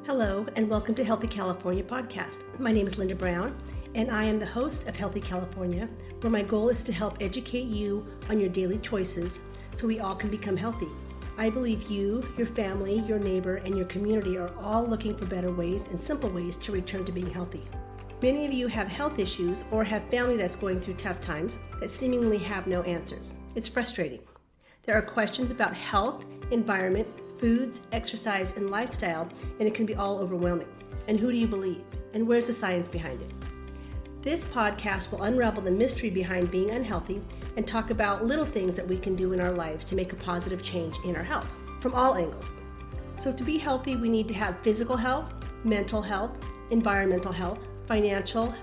Hello, and welcome to Healthy California podcast. My name is Linda Brown, and I am the host of Healthy California, where my goal is to help educate you on your daily choices so we all can become healthy. I believe you, your family, your neighbor, and your community are all looking for better ways and simple ways to return to being healthy. Many of you have health issues or have family that's going through tough times that seemingly have no answers. It's frustrating. There are questions about health, environment, foods, exercise, and lifestyle, and it can be all overwhelming. And who do you believe? And where's the science behind it? This podcast will unravel the mystery behind being unhealthy and talk about little things that we can do in our lives to make a positive change in our health from all angles. So to be healthy, we need to have physical health, mental health, environmental health, financial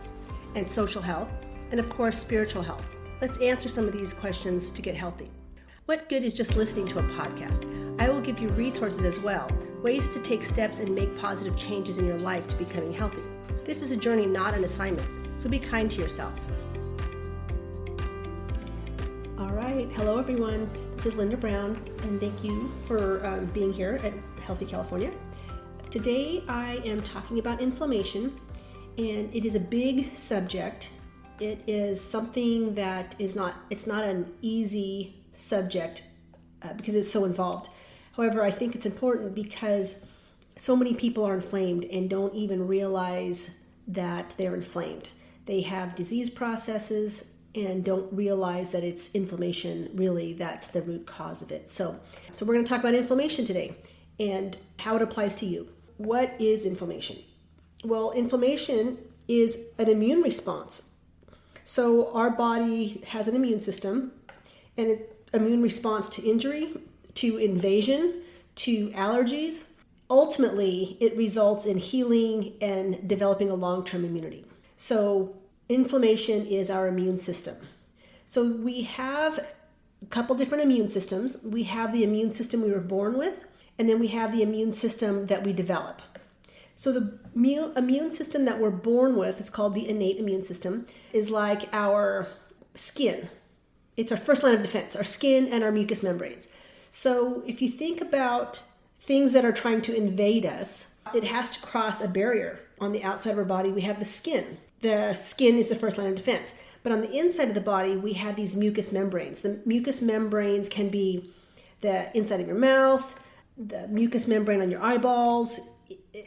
and social health, and of course, spiritual health. Let's answer some of these questions to get healthy. What good is just listening to a podcast? I will give you resources as well, ways to take steps and make positive changes in your life to becoming healthy. This is a journey, not an assignment, so be kind to yourself. All right, hello everyone. This is Linda Brown, and thank you for being here at Healthy California. Today I am talking about inflammation, and it is a big subject. It is something that it's not an easy subject because it's so involved. However, I think it's important because so many people are inflamed and don't even realize that they're inflamed. They have disease processes and don't realize that it's inflammation, really, that's the root cause of it. So we're going to talk about inflammation today and how it applies to you. What is inflammation? Well, inflammation is an immune response. So our body has an immune system, and an immune response to injury, to invasion, to allergies. Ultimately, it results in healing and developing a long-term immunity. So inflammation is our immune system. So we have a couple different immune systems. We have the immune system we were born with, and then we have the immune system that we develop. So the immune system that we're born with, it's called the innate immune system, is like our skin. It's our first line of defense, our skin and our mucous membranes. So if you think about things that are trying to invade us, it has to cross a barrier. On the outside of our body, we have the skin. The skin is the first line of defense. But on the inside of the body, we have these mucous membranes. The mucous membranes can be the inside of your mouth, the mucous membrane on your eyeballs,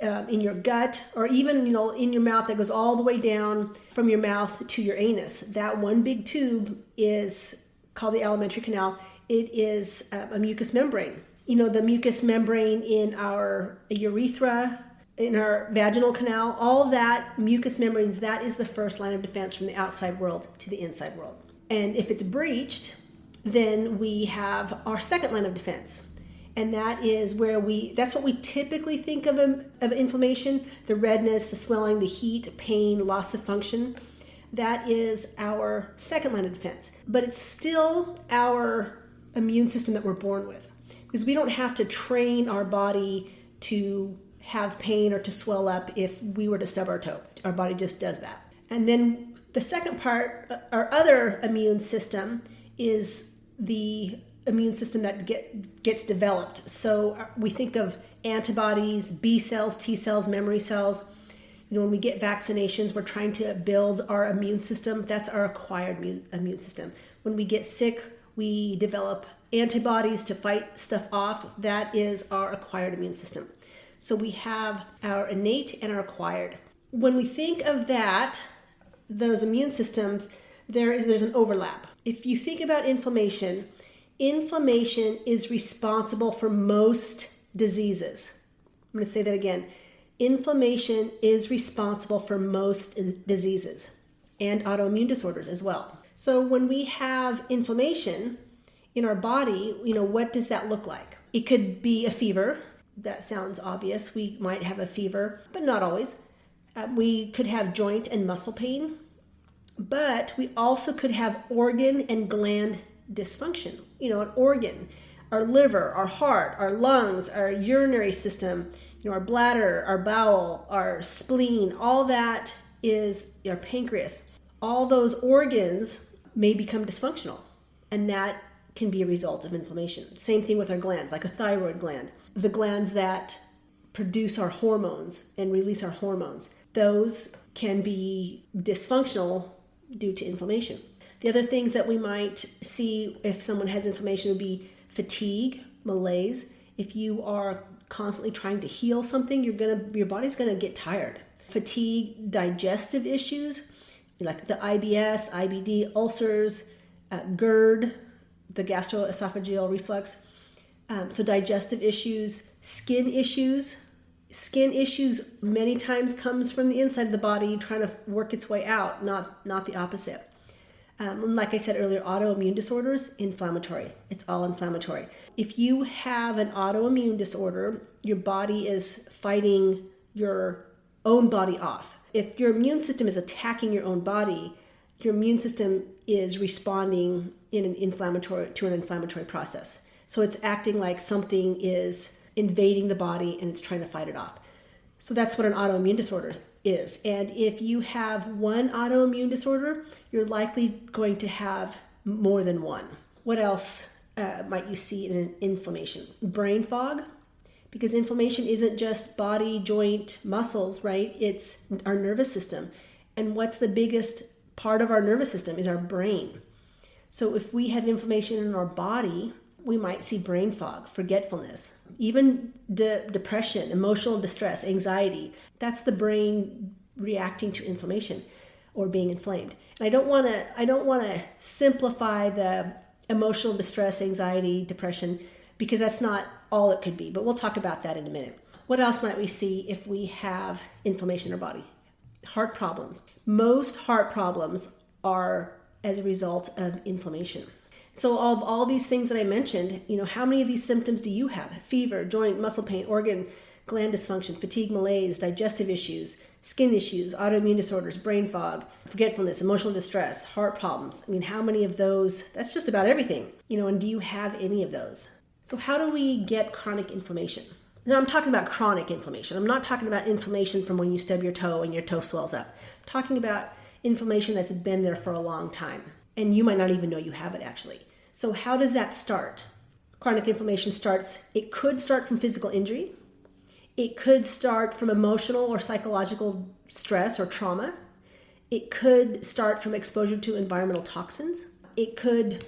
in your gut, or even in your mouth that goes all the way down from your mouth to your anus. That one big tube is called the alimentary canal. It is a mucous membrane. The mucous membrane in our urethra, in our vaginal canal, all that mucous membranes, that is the first line of defense from the outside world to the inside world. And if it's breached, then we have our second line of defense. And that is that's what we typically think of inflammation, the redness, the swelling, the heat, pain, loss of function. That is our second line of defense. But it's still our immune system that we're born with, because we don't have to train our body to have pain or to swell up if we were to stub our toe. Our body just does that. And then the second part, our other immune system, is the immune system that gets developed. So we think of antibodies, B cells, T cells, memory cells. When we get vaccinations, we're trying to build our immune system. That's our acquired immune system. When we get sick, we develop antibodies to fight stuff off. That is our acquired immune system. So we have our innate and our acquired. When we think of those immune systems, there's an overlap. If you think about inflammation is responsible for most diseases. I'm going to say that again. Inflammation is responsible for most diseases and autoimmune disorders as well. So when we have inflammation in our body, what does that look like? It could be a fever. That sounds obvious. We might have a fever, but not always. We could have joint and muscle pain, but we also could have organ and gland dysfunction. An organ, our liver, our heart, our lungs, our urinary system, our bladder, our bowel, our spleen, all that is our pancreas. All those organs may become dysfunctional, and that can be a result of inflammation. Same thing with our glands, like a thyroid gland. The glands that produce our hormones and release our hormones. Those can be dysfunctional due to inflammation. The other things that we might see if someone has inflammation would be fatigue, malaise. If you are constantly trying to heal something, your body's gonna get tired. Fatigue, digestive issues like the IBS, IBD, ulcers, GERD, the gastroesophageal reflux. So digestive issues, skin issues. Skin issues many times comes from the inside of the body trying to work its way out, not the opposite. Like I said earlier, autoimmune disorders, inflammatory. It's all inflammatory. If you have an autoimmune disorder, your body is fighting your own body off. If your immune system is attacking your own body, your immune system is responding to an inflammatory process. So it's acting like something is invading the body and it's trying to fight it off. So that's what an autoimmune disorder is. And if you have one autoimmune disorder, you're likely going to have more than one. What else might you see in an inflammation? Brain fog, because inflammation isn't just body, joint, muscles, right? It's our nervous system. And what's the biggest part of our nervous system is our brain. So if we have inflammation in our body, we might see brain fog, forgetfulness, even depression, emotional distress, anxiety. That's the brain reacting to inflammation or being inflamed. And I don't want to simplify the emotional distress, anxiety, depression, because that's not all it could be. But we'll talk about that in a minute. What else might we see if we have inflammation in our body? Heart problems. Most heart problems are as a result of inflammation. So of all these things that I mentioned, how many of these symptoms do you have? Fever, joint, muscle pain, organ, gland dysfunction, fatigue, malaise, digestive issues, skin issues, autoimmune disorders, brain fog, forgetfulness, emotional distress, heart problems. How many of those? That's just about everything. And do you have any of those? So how do we get chronic inflammation? Now I'm talking about chronic inflammation. I'm not talking about inflammation from when you stub your toe and your toe swells up. I'm talking about inflammation that's been there for a long time. And you might not even know you have it actually. So how does that start? Chronic inflammation it could start from physical injury. It could start from emotional or psychological stress or trauma. It could start from exposure to environmental toxins. It could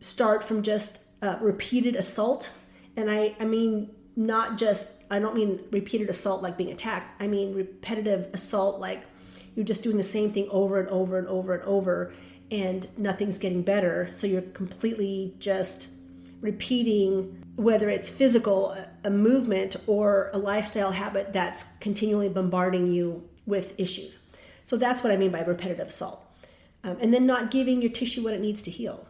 start from just repeated assault. And I don't mean repeated assault like being attacked. I mean repetitive assault like you're just doing the same thing over and over and over and over and nothing's getting better. So you're completely just repeating, whether it's physical, a movement, or a lifestyle habit that's continually bombarding you with issues. So that's what I mean by repetitive assault. And then not giving your tissue what it needs to heal.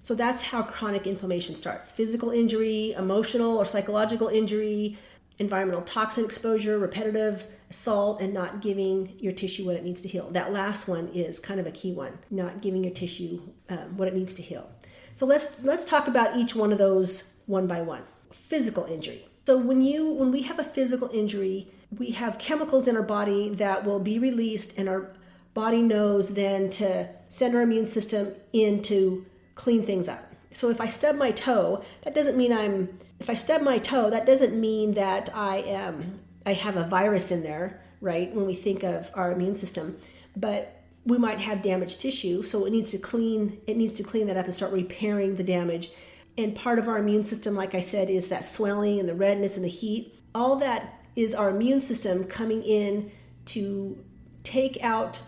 So that's how chronic inflammation starts. Physical injury, emotional or psychological injury, environmental toxin exposure, repetitive assault, and not giving your tissue what it needs to heal. That last one is kind of a key one, not giving your tissue what it needs to heal. So let's talk about each one of those one by one. Physical injury. So when we have a physical injury, we have chemicals in our body that will be released, and our body knows then to send our immune system in to clean things up. So if I stub my toe, that doesn't mean that I have a virus in there, right? When we think of our immune system, but we might have damaged tissue, so it needs to clean that up and start repairing the damage. And part of our immune system, like I said, is that swelling and the redness and the heat. All that is our immune system coming in to take out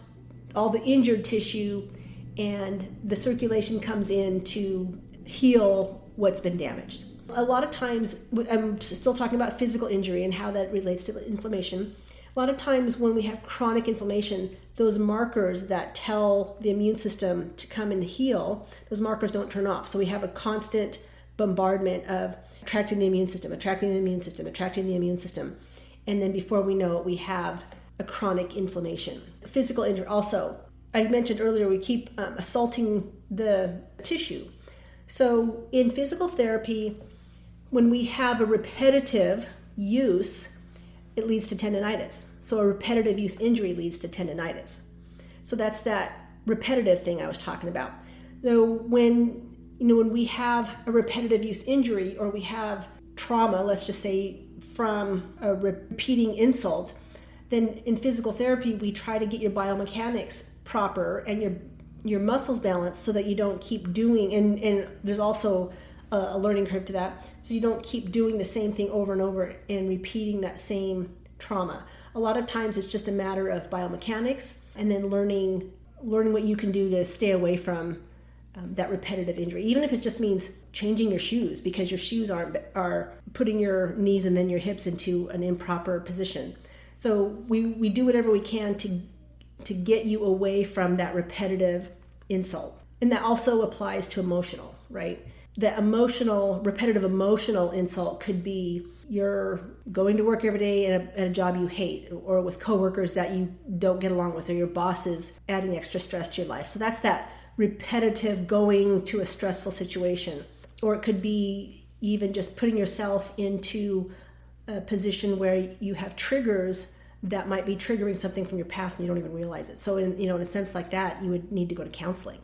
all the injured tissue, and the circulation comes in to heal what's been damaged. A lot of times, I'm still talking about physical injury and how that relates to inflammation. A lot of times when we have chronic inflammation, those markers that tell the immune system to come and heal, those markers don't turn off. So we have a constant bombardment of attracting the immune system. And then before we know it, we have a chronic inflammation. Physical injury also. I mentioned earlier, we keep assaulting the tissue. So in physical therapy, when we have a repetitive use, it leads to tendonitis. So a repetitive use injury leads to tendonitis. So that's that repetitive thing I was talking about. So when we have a repetitive use injury, or we have trauma, let's just say from a repeating insult, then in physical therapy, we try to get your biomechanics proper and your muscles balanced so that you don't keep doing, and there's also a learning curve to that, so you don't keep doing the same thing over and over and repeating that same trauma. A lot of times it's just a matter of biomechanics and then learning what you can do to stay away from that repetitive injury, even if it just means changing your shoes because your shoes are putting your knees and then your hips into an improper position. So we do whatever we can to get you away from that repetitive insult. And that also applies to emotional, right? The repetitive emotional insult could be you're going to work every day at a job you hate, or with coworkers that you don't get along with, or your boss is adding extra stress to your life. So that's that repetitive going to a stressful situation. Or it could be even just putting yourself into a position where you have triggers that might be triggering something from your past and you don't even realize it. So in a sense like that, you would need to go to counseling.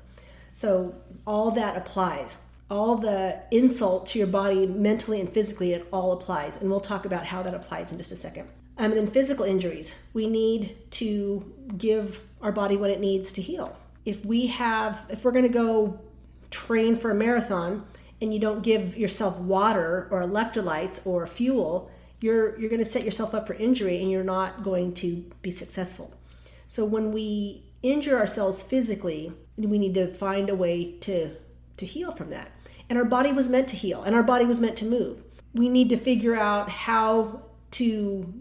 So all that applies. All the insult to your body mentally and physically, it all applies. And we'll talk about how that applies in just a second. And then physical injuries, we need to give our body what it needs to heal. If we're going to go train for a marathon and you don't give yourself water or electrolytes or fuel, you're going to set yourself up for injury and you're not going to be successful. So when we injure ourselves physically, we need to find a way to heal from that. And our body was meant to heal and our body was meant to move. We need to figure out how to,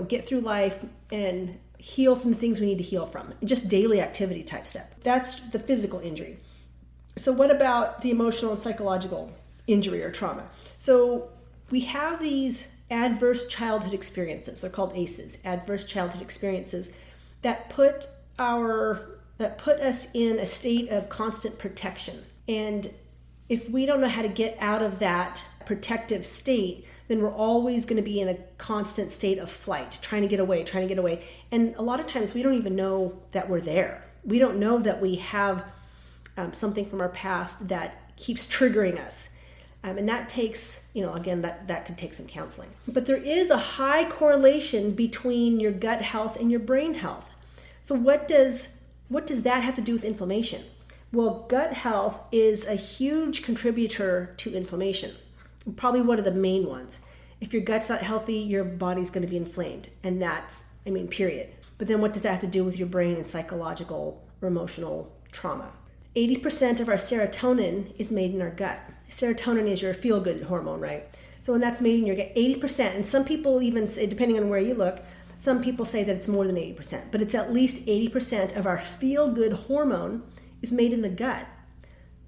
get through life and heal from the things we need to heal from. Just daily activity type stuff. That's the physical injury. So what about the emotional and psychological injury or trauma? So we have these adverse childhood experiences. They're called ACEs, adverse childhood experiences, that put us in a state of constant protection. And if we don't know how to get out of that protective state, then we're always going to be in a constant state of flight, trying to get away. And a lot of times we don't even know that we're there. We don't know that we have something from our past that keeps triggering us. And that takes, again, that could take some counseling. But there is a high correlation between your gut health and your brain health. So what does that have to do with inflammation? Well, gut health is a huge contributor to inflammation. Probably one of the main ones. If your gut's not healthy, your body's going to be inflamed. And period. But then what does that have to do with your brain and psychological or emotional trauma? 80% of our serotonin is made in our gut. Serotonin is your feel-good hormone, right? So when that's made in your gut, 80%, and some people even say, depending on where you look, some people say that it's more than 80%, but it's at least 80% of our feel-good hormone is made in the gut.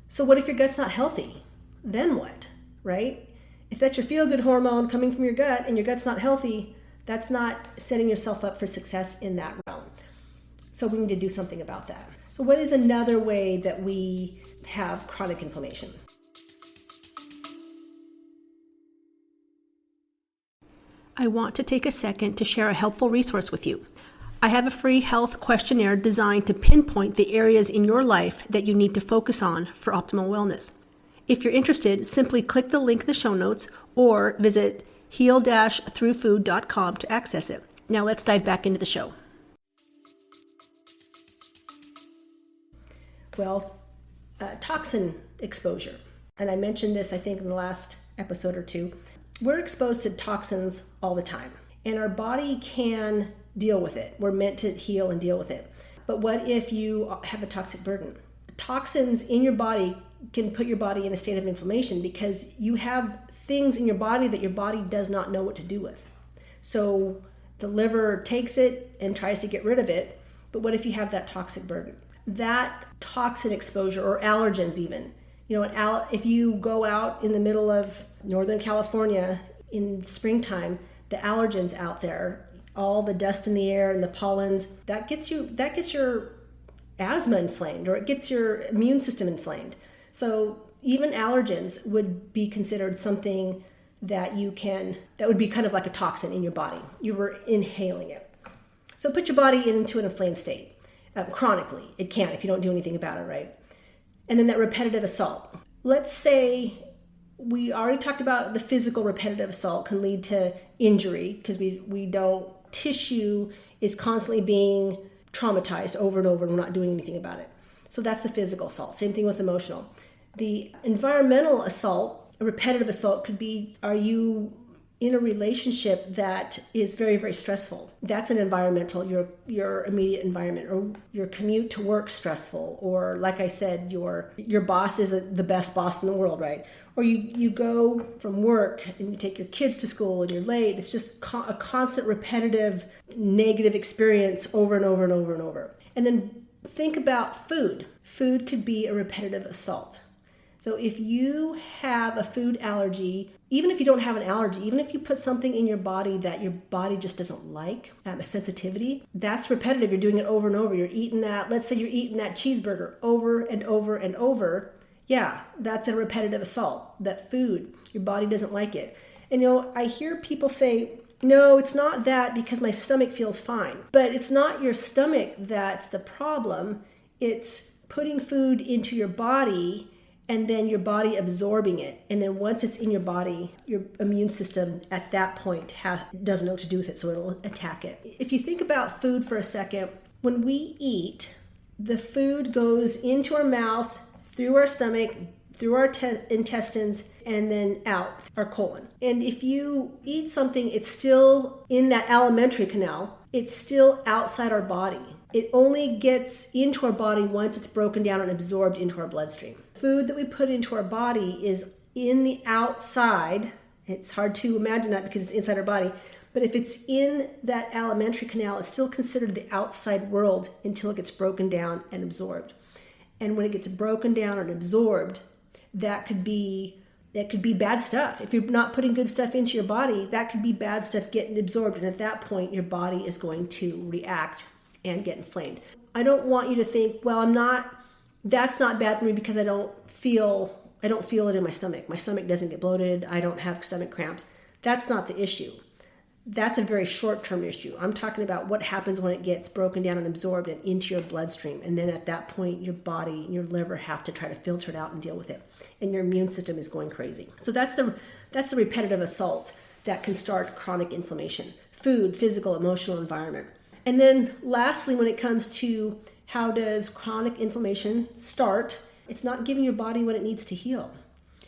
So what if your gut's not healthy? Then what, right? If that's your feel-good hormone coming from your gut and your gut's not healthy, that's not setting yourself up for success in that realm. So we need to do something about that. So what is another way that we have chronic inflammation? I want to take a second to share a helpful resource with you. I have a free health questionnaire designed to pinpoint the areas in your life that you need to focus on for optimal wellness. If you're interested, simply click the link in the show notes or visit heal-throughfood.com to access it. Now let's dive back into the show. Well, toxin exposure. And I mentioned this, I think, in the last episode or two. We're exposed to toxins all the time, and our body can deal with it. We're meant to heal and deal with it. But what if you have a toxic burden? Toxins in your body can put your body in a state of inflammation because you have things in your body that your body does not know what to do with. So the liver takes it and tries to get rid of it. But what if you have that toxic burden? That toxin exposure, or allergens even, if you go out in the middle of Northern California in springtime, the allergens out there, all the dust in the air and the pollens, that gets your asthma inflamed, or it gets your immune system inflamed. So even allergens would be considered something that would be kind of like a toxin in your body. You were inhaling it. So put your body into an inflamed state. Chronically, it can if you don't do anything about it, right? And then that repetitive assault. Let's say we already talked about the physical repetitive assault can lead to injury because tissue is constantly being traumatized over and over and we're not doing anything about it. So that's the physical assault. Same thing with emotional. The environmental assault, a repetitive assault, could be, are you in a relationship that is very, very stressful? That's an environmental, your immediate environment, or your commute to work stressful, or like I said, your boss isn't the best boss in the world, right? Or you go from work and you take your kids to school and you're late. It's just a constant repetitive negative experience over and over and over and over. And then think about food. Food could be a repetitive assault. So if you have a food allergy, even if you don't have an allergy, even if you put something in your body that your body just doesn't like, a sensitivity, that's repetitive. You're doing it over and over. You're eating that, let's say you're eating that cheeseburger over and over and over. Yeah, that's a repetitive assault. That food, your body doesn't like it. And I hear people say, no, it's not that because my stomach feels fine. But it's not your stomach that's the problem. It's putting food into your body and then your body absorbing it. And then once it's in your body, your immune system at that point doesn't know what to do with it, so it'll attack it. If you think about food for a second, when we eat, the food goes into our mouth, through our stomach, through our intestines, and then out our colon. And if you eat something, it's still in that alimentary canal. It's still outside our body. It only gets into our body once it's broken down and absorbed into our bloodstream. Food that we put into our body is in the outside. It's hard to imagine that because it's inside our body. But if it's in that alimentary canal, it's still considered the outside world until it gets broken down and absorbed. And when it gets broken down and absorbed, that could be bad stuff. If you're not putting good stuff into your body, that could be bad stuff getting absorbed. And at that point, your body is going to react and get inflamed. I don't want you to think, well, that's not bad for me because I don't feel it in my stomach. My stomach doesn't get bloated. I don't have stomach cramps. That's not the issue. That's a very short-term issue. I'm talking about what happens when it gets broken down and absorbed and into your bloodstream. And then at that point, your body and your liver have to try to filter it out and deal with it. And your immune system is going crazy. So that's the repetitive assault that can start chronic inflammation. Food, physical, emotional, environment. And then lastly, when it comes to how does chronic inflammation start, it's not giving your body what it needs to heal.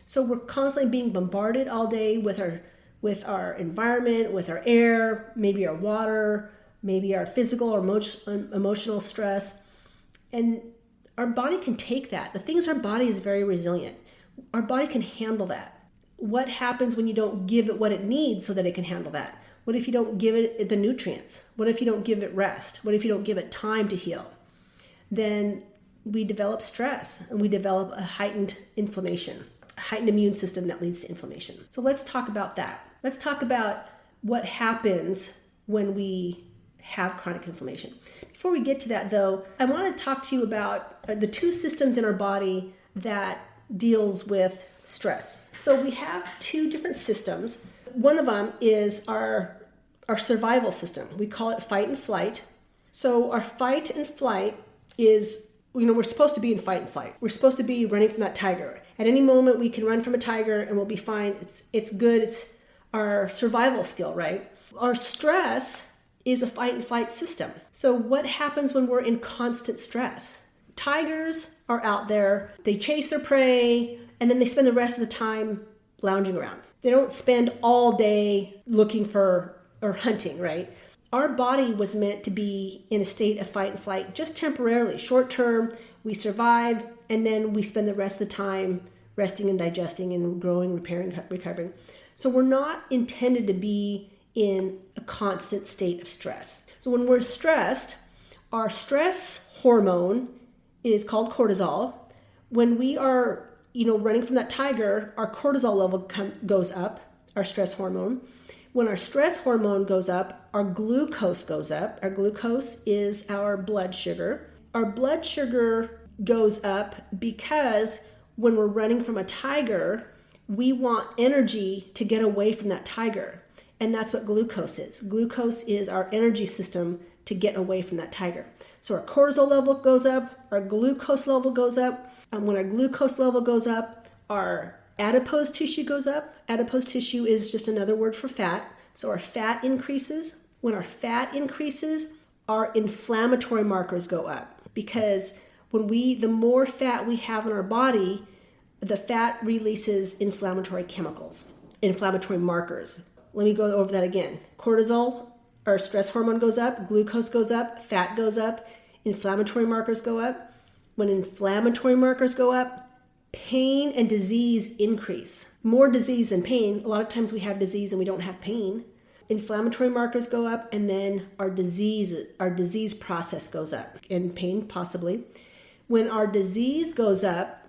So we're constantly being bombarded all day with our environment, with our air, maybe our water, maybe our physical or emotional stress. And our body can take that. The thing is, our body is very resilient. Our body can handle that. What happens when you don't give it what it needs so that it can handle that? What if you don't give it the nutrients? What if you don't give it rest? What if you don't give it time to heal? Then we develop stress and we develop a heightened inflammation, a heightened immune system that leads to inflammation. So let's talk about that. Let's talk about what happens when we have chronic inflammation. Before we get to that though, I want to talk to you about the two systems in our body that deals with stress. So we have two different systems. One of them is our survival system. We call it fight and flight. So our fight and flight is, we're supposed to be in fight and flight. We're supposed to be running from that tiger. At any moment we can run from a tiger and we'll be fine. It's good. It's our survival skill, right? Our stress is a fight and flight system. So what happens when we're in constant stress? Tigers are out there, they chase their prey, and then they spend the rest of the time lounging around. They don't spend all day looking for or hunting, right? Our body was meant to be in a state of fight and flight just temporarily. Short term, we survive, and then we spend the rest of the time resting and digesting and growing, repairing, recovering. So we're not intended to be in a constant state of stress. So when we're stressed, our stress hormone is called cortisol. When we are, running from that tiger, our cortisol level goes up, our stress hormone. When our stress hormone goes up, our glucose goes up. Our glucose is our blood sugar. Our blood sugar goes up because when we're running from a tiger, we want energy to get away from that tiger. And that's what glucose is. Glucose is our energy system to get away from that tiger. So our cortisol level goes up, our glucose level goes up. And when our glucose level goes up, our adipose tissue goes up. Adipose tissue is just another word for fat. So our fat increases. When our fat increases, our inflammatory markers go up, because the more fat we have in our body, the fat releases inflammatory chemicals, inflammatory markers. Let me go over that again. Cortisol, our stress hormone, goes up, glucose goes up, fat goes up, inflammatory markers go up. When inflammatory markers go up, pain and disease increase. More disease than pain. A lot of times we have disease and we don't have pain. Inflammatory markers go up, and then our disease process goes up, and pain possibly. When our disease goes up,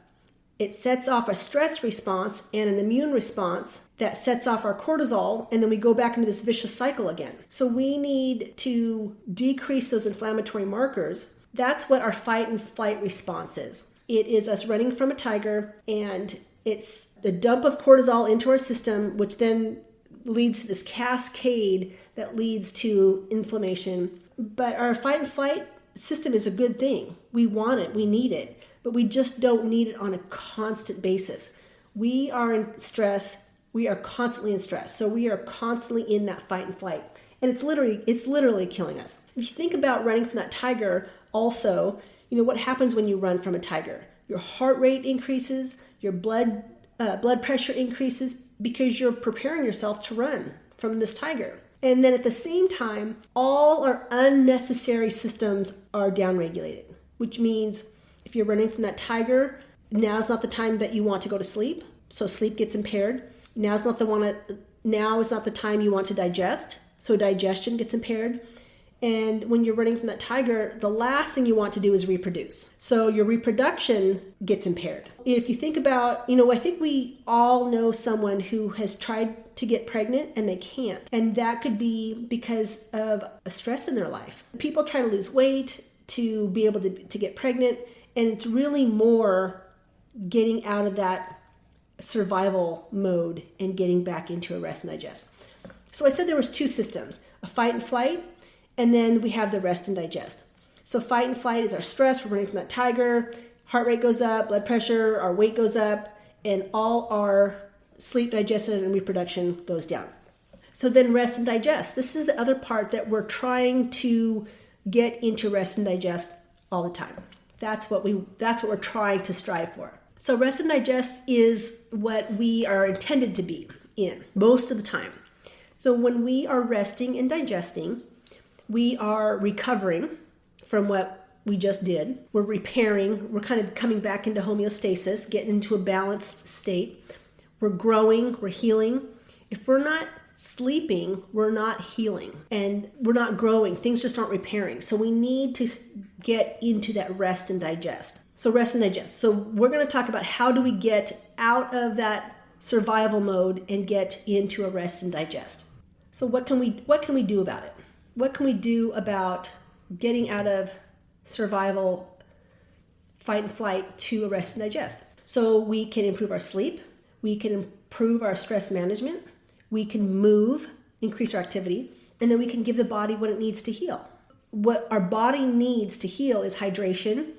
it sets off a stress response and an immune response that sets off our cortisol, and then we go back into this vicious cycle again. So we need to decrease those inflammatory markers. That's what our fight and flight response is. It is us running from a tiger, and it's the dump of cortisol into our system, which then leads to this cascade that leads to inflammation. But our fight and flight system is a good thing. We want it, we need it, but we just don't need it on a constant basis. We are in stress. We are constantly in stress. So we are constantly in that fight and flight. And it's literally killing us. If you think about running from that tiger also, what happens when you run from a tiger? Your heart rate increases, your blood pressure increases, because you're preparing yourself to run from this tiger. And then at the same time, all our unnecessary systems are downregulated, which means if you're running from that tiger, now's not the time that you want to go to sleep. So sleep gets impaired. Now is not the time you want to digest. So digestion gets impaired. And when you're running from that tiger, the last thing you want to do is reproduce. So your reproduction gets impaired. If you think about, I think we all know someone who has tried to get pregnant and they can't. And that could be because of a stress in their life. People try to lose weight to be able to get pregnant. And it's really more getting out of that survival mode and getting back into a rest and digest. So I said there was two systems, a fight and flight, and then we have the rest and digest. So fight and flight is our stress. We're running from that tiger. Heart rate goes up, blood pressure, our weight goes up, and all our sleep, digestion, and reproduction goes down. So then rest and digest. This is the other part that we're trying to get into rest and digest all the time. That's what we're trying to strive for. So rest and digest is what we are intended to be in most of the time. So when we are resting and digesting, we are recovering from what we just did. We're repairing. We're kind of coming back into homeostasis, getting into a balanced state. We're growing. We're healing. If we're not sleeping, we're not healing, and we're not growing. Things just aren't repairing. So we need to get into that rest and digest. So rest and digest. So we're going to talk about how do we get out of that survival mode and get into a rest and digest. So what can we do about it? What can we do about getting out of survival, fight and flight to a rest and digest? So we can improve our sleep. We can improve our stress management. We can move, increase our activity, and then we can give the body what it needs to heal. What our body needs to heal is hydration,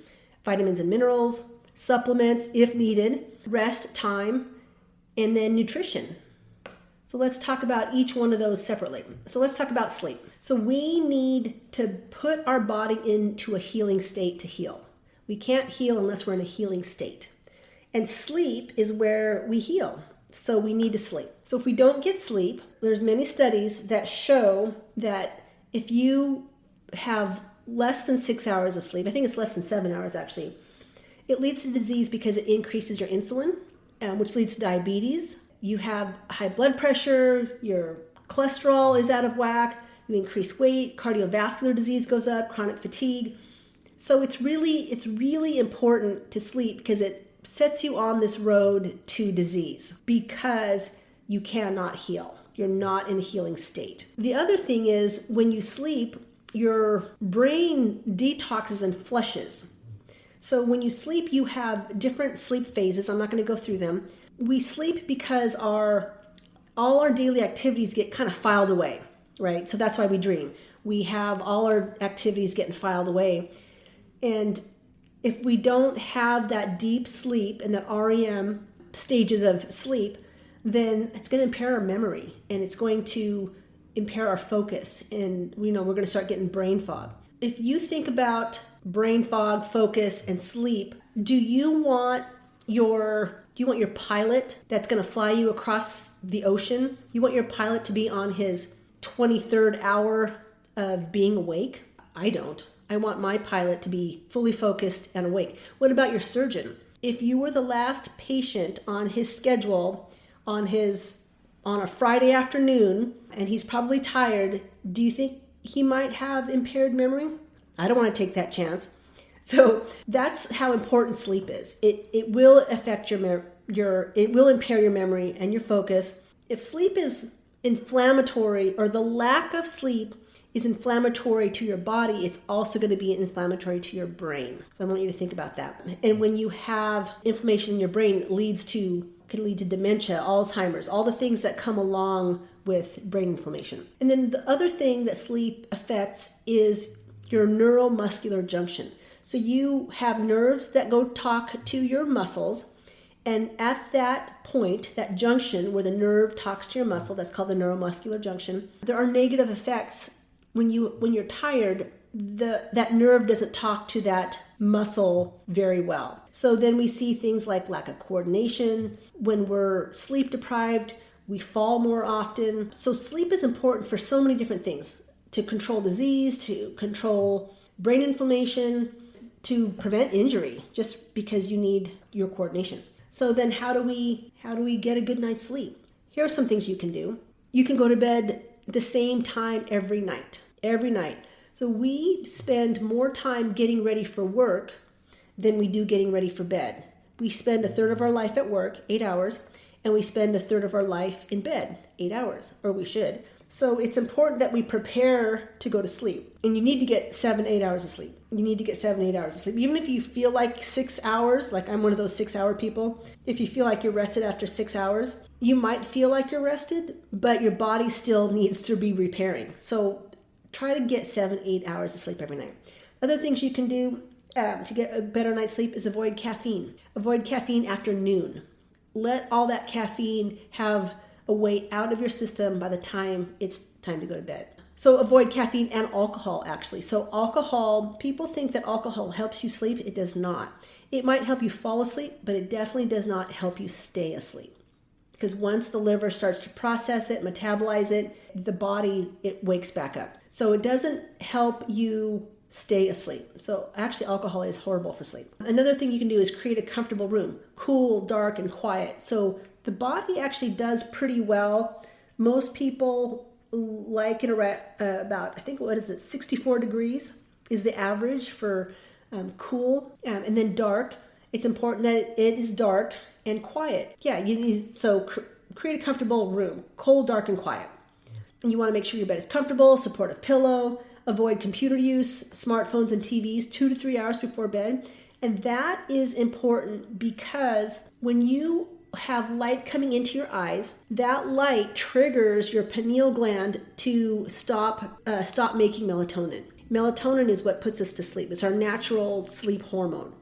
vitamins and minerals, supplements if needed, rest time, and then nutrition. So let's talk about each one of those separately. So let's talk about sleep. So we need to put our body into a healing state to heal. We can't heal unless we're in a healing state. And sleep is where we heal. So we need to sleep. So if we don't get sleep, there's many studies that show that if you have less than 6 hours of sleep, I think it's less than 7 hours actually, it leads to disease because it increases your insulin, which leads to diabetes. You have high blood pressure, your cholesterol is out of whack, you increase weight, cardiovascular disease goes up, chronic fatigue. So it's really important to sleep because it sets you on this road to disease because you cannot heal. You're not in a healing state. The other thing is when you sleep, your brain detoxes and flushes. So when you sleep, you have different sleep phases. I'm not going to go through them. We sleep because all our daily activities get kind of filed away, right? So that's why we dream. We have all our activities getting filed away. And if we don't have that deep sleep and that REM stages of sleep, then it's going to impair our memory, and it's going to impair our focus, and we're going to start getting brain fog. If you think about brain fog, focus, and sleep, do you want your pilot that's going to fly you across the ocean? You want your pilot to be on his 23rd hour of being awake? I don't. I want my pilot to be fully focused and awake. What about your surgeon? If you were the last patient on his schedule on a Friday afternoon and he's probably tired, do you think he might have impaired memory? I don't want to take that chance. So that's how important sleep is. It will affect it will impair your memory and your focus. If sleep is inflammatory, or the lack of sleep is inflammatory to your body, it's also going to be inflammatory to your brain. So I want you to think about that. And when you have inflammation in your brain, can lead to dementia, Alzheimer's, all the things that come along with brain inflammation. And then the other thing that sleep affects is your neuromuscular junction. So you have nerves that go talk to your muscles, and at that point, that junction where the nerve talks to your muscle, that's called the neuromuscular junction, there are negative effects. When you're tired, that nerve doesn't talk to that muscle very well. So then we see things like lack of coordination. When we're sleep deprived, we fall more often. So sleep is important for so many different things: to control disease, to control brain inflammation, to prevent injury, just because you need your coordination. So then how do we get a good night's sleep? Here are some things you can do. You can go to bed the same time every night. So we spend more time getting ready for work than we do getting ready for bed. We spend a third of our life at work, 8 hours, and we spend a third of our life in bed, 8 hours, or we should. So it's important that we prepare to go to sleep. And you need to get 7-8 hours of sleep. Even if you feel like 6 hours, like I'm one of those 6-hour people, if you feel like you're rested after 6 hours, you might feel like you're rested, but your body still needs to be repairing. So try to get 7-8 hours of sleep every night. Other things you can do to get a better night's sleep is avoid caffeine. Avoid caffeine after noon. Let all that caffeine have a way out of your system by the time it's time to go to bed. So avoid caffeine and alcohol, actually. So alcohol, people think that alcohol helps you sleep. It does not. It might help you fall asleep, but it definitely does not help you stay asleep. Because once the liver starts to process it, metabolize it, the body, it wakes back up. So it doesn't help you stay asleep. So actually alcohol is horrible for sleep. Another thing you can do is create a comfortable room, cool, dark, and quiet. So the body actually does pretty well. Most people like it about, 64 degrees is the average for cool. And then dark, it's important that it is dark and quiet. Create a comfortable room, cold, dark, and quiet. And you want to make sure your bed is comfortable, supportive pillow, avoid computer use, smartphones and TVs 2 to 3 hours before bed. And that is important because when you have light coming into your eyes, that light triggers your pineal gland to stop making melatonin. Melatonin is what puts us to sleep. It's our natural sleep hormone.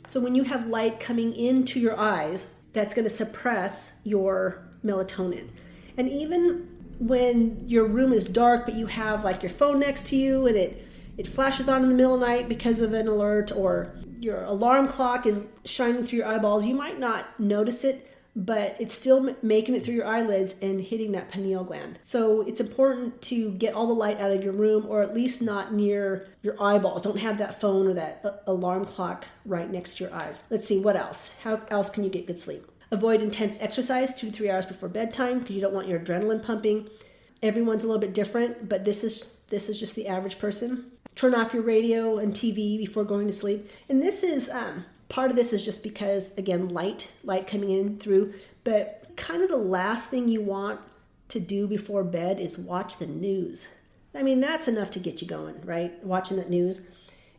So when you have light coming into your eyes, that's going to suppress your melatonin. And even when your room is dark, but you have like your phone next to you and it flashes on in the middle of the night because of an alert, or your alarm clock is shining through your eyeballs, you might not notice it, but it's still making it through your eyelids and hitting that pineal gland. So it's important to get all the light out of your room, or at least not near your eyeballs. Don't have that phone or that alarm clock right next to your eyes. Let's see, what else? How else can you get good sleep? Avoid intense exercise 2 to 3 hours before bedtime, because you don't want your adrenaline pumping. Everyone's a little bit different, but this is just the average person. Turn off your radio and TV before going to sleep. And this is part of this is just because, again, light coming in through, but kind of the last thing you want to do before bed is watch the news. I mean, that's enough to get you going, right? Watching that news.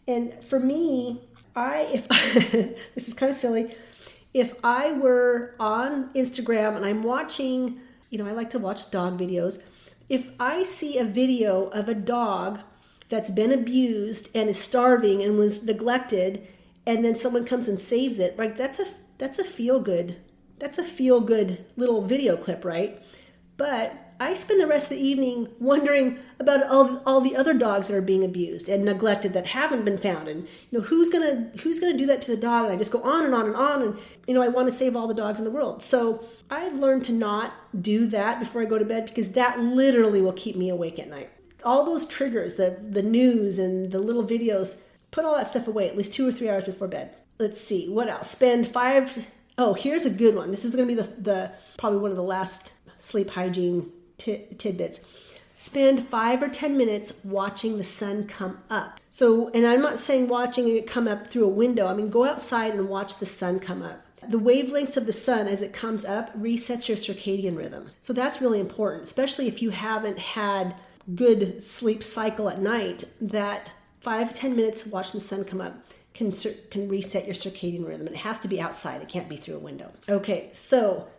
And for me, this is kind of silly, if I were on Instagram and I'm watching, I like to watch dog videos. If I see a video of a dog that's been abused and is starving and was neglected, and then someone comes and saves it, right? That's a feel-good That's a feel-good little video clip, right? But I spend the rest of the evening wondering about all the other dogs that are being abused and neglected that haven't been found, and who's gonna do that to the dog. And I just go on and on and on, and I want to save all the dogs in the world. So I've learned to not do that before I go to bed, because that literally will keep me awake at night. All those triggers, the news and the little videos, put all that stuff away at least 2 or 3 hours before bed. Let's see, what else? Here's a good one. This is going to be the probably one of the last sleep hygiene tidbits. Spend 5 or 10 minutes watching the sun come up. So, and I'm not saying watching it come up through a window. I mean, go outside and watch the sun come up. The wavelengths of the sun as it comes up resets your circadian rhythm. So that's really important, especially if you haven't had good sleep cycle at night. That 5 to 10 minutes watching the sun come up can reset your circadian rhythm. It has to be outside. It can't be through a window. Okay, so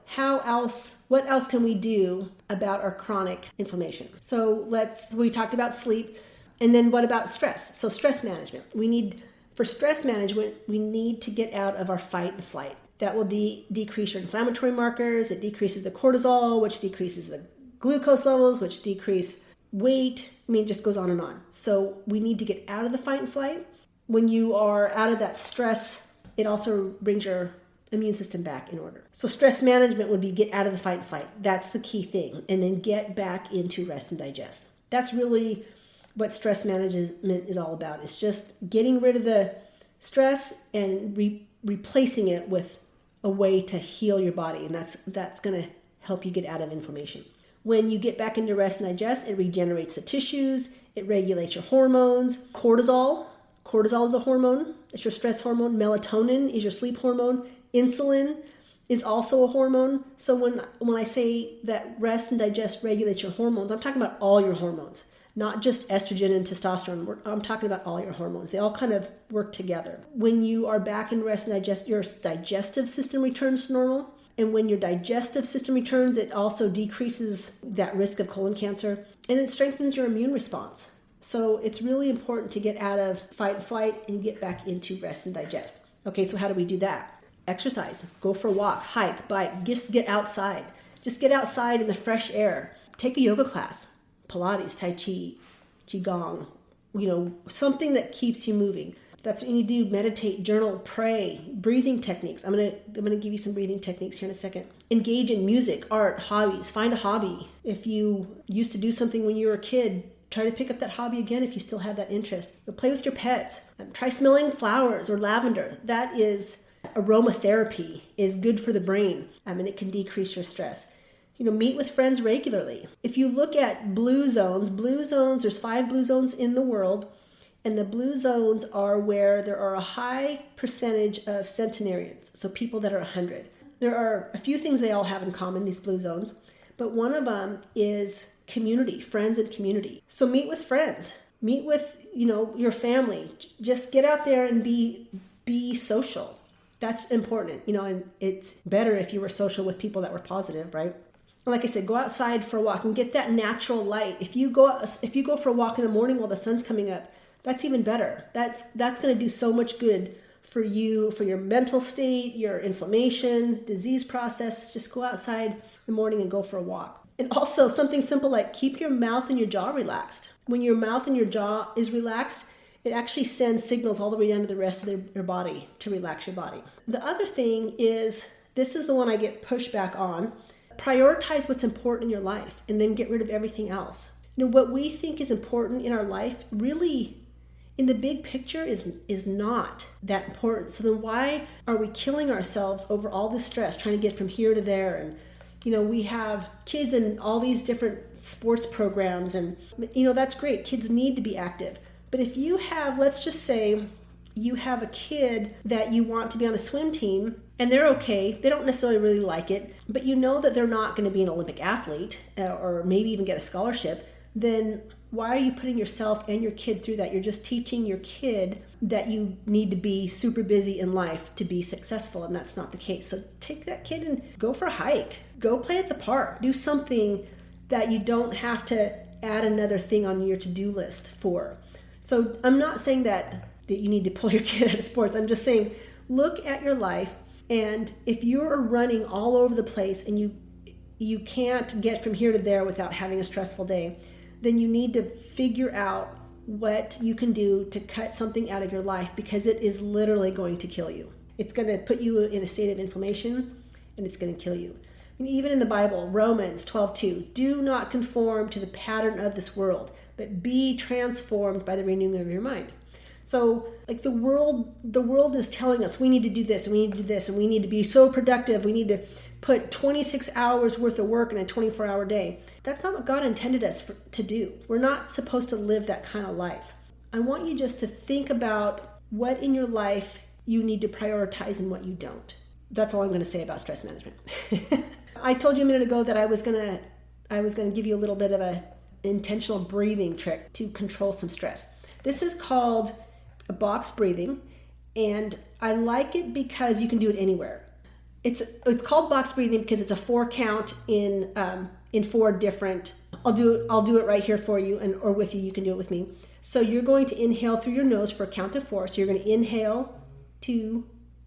what else can we do about our chronic inflammation? So we talked about sleep, and then what about stress? So stress management. For stress management, we need to get out of our fight and flight. That will decrease your inflammatory markers. It decreases the cortisol, which decreases the glucose levels, which decrease weight. It just goes on and on. So we need to get out of the fight and flight. When you are out of that stress, it also brings your immune system back in order. So stress management would be get out of the fight and flight. That's the key thing. And then get back into rest and digest. That's really what stress management is all about. It's just getting rid of the stress and replacing it with a way to heal your body. And that's going to help you get out of inflammation. When you get back into rest and digest, it regenerates the tissues. It regulates your hormones. Cortisol is a hormone. It's your stress hormone. Melatonin is your sleep hormone. Insulin is also a hormone. So when I say that rest and digest regulates your hormones, I'm talking about all your hormones, not just estrogen and testosterone. I'm talking about all your hormones. They all kind of work together. When you are back in rest and digest, your digestive system returns to normal. And when your digestive system returns, it also decreases that risk of colon cancer, and it strengthens your immune response. So it's really important to get out of fight and flight and get back into rest and digest. Okay, so how do we do that? Exercise. Go for a walk, hike, bike. Just get outside. Just get outside in the fresh air. Take a yoga class, Pilates, Tai Chi, Qigong, something that keeps you moving. That's what you need to do. Meditate, journal, pray, breathing techniques. I'm gonna give you some breathing techniques here in a second. Engage in music, art, hobbies. Find a hobby. If you used to do something when you were a kid, try to pick up that hobby again if you still have that interest. Play with your pets. Try smelling flowers or lavender. That is aromatherapy, is good for the brain, and it can decrease your stress. Meet with friends regularly. If you look at blue zones, there's 5 blue zones in the world, and the blue zones are where there are a high percentage of centenarians, so people that are 100. There are a few things they all have in common, these blue zones, but one of them is community, friends and community. So meet with friends, meet with, your family. Just get out there and be social. That's important, and it's better if you were social with people that were positive, right? And like I said, go outside for a walk and get that natural light. If you go for a walk in the morning while the sun's coming up, that's even better. That's going to do so much good for you, for your mental state, your inflammation, disease process. Just go outside in the morning and go for a walk. And also something simple like keep your mouth and your jaw relaxed. When your mouth and your jaw is relaxed, it actually sends signals all the way down to the rest of your body to relax your body. The other thing is, this is the one I get pushback on, prioritize what's important in your life and then get rid of everything else. What we think is important in our life really, in the big picture, is not that important. So then why are we killing ourselves over all this stress, trying to get from here to there? And we have kids in all these different sports programs, and that's great. Kids need to be active. But if you have, let's just say you have a kid that you want to be on a swim team and they're okay, they don't necessarily really like it, but that they're not going to be an Olympic athlete or maybe even get a scholarship, then why are you putting yourself and your kid through that? You're just teaching your kid that you need to be super busy in life to be successful, and that's not the case. So take that kid and go for a hike. Go play at the park. Do something that you don't have to add another thing on your to-do list for. So I'm not saying that you need to pull your kid out of sports. I'm just saying look at your life And if you're running all over the place and you can't get from here to there without having a stressful day, then you need to figure out what you can do to cut something out of your life, because it is literally going to kill you. It's going to put you in a state of inflammation, and it's going to kill you. And even in the Bible, Romans 12:2, do not conform to the pattern of this world, but be transformed by the renewing of your mind. So like the world is telling us we need to do this and we need to do this and we need to be so productive. We need to put 26 hours worth of work in a 24-hour day. That's not what God intended us to do. We're not supposed to live that kind of life. I want you just to think about what in your life you need to prioritize and what you don't. That's all I'm going to say about stress management. I told you a minute ago that I was going to give you a little bit of an intentional breathing trick to control some stress. This is called a box breathing, and I like it because you can do it anywhere. It's called box breathing because it's a 4 count in 4 different. I'll do it right here for you, or with you. You can do it with me. So you're going to inhale through your nose for a count of 4. So you're going to inhale 2,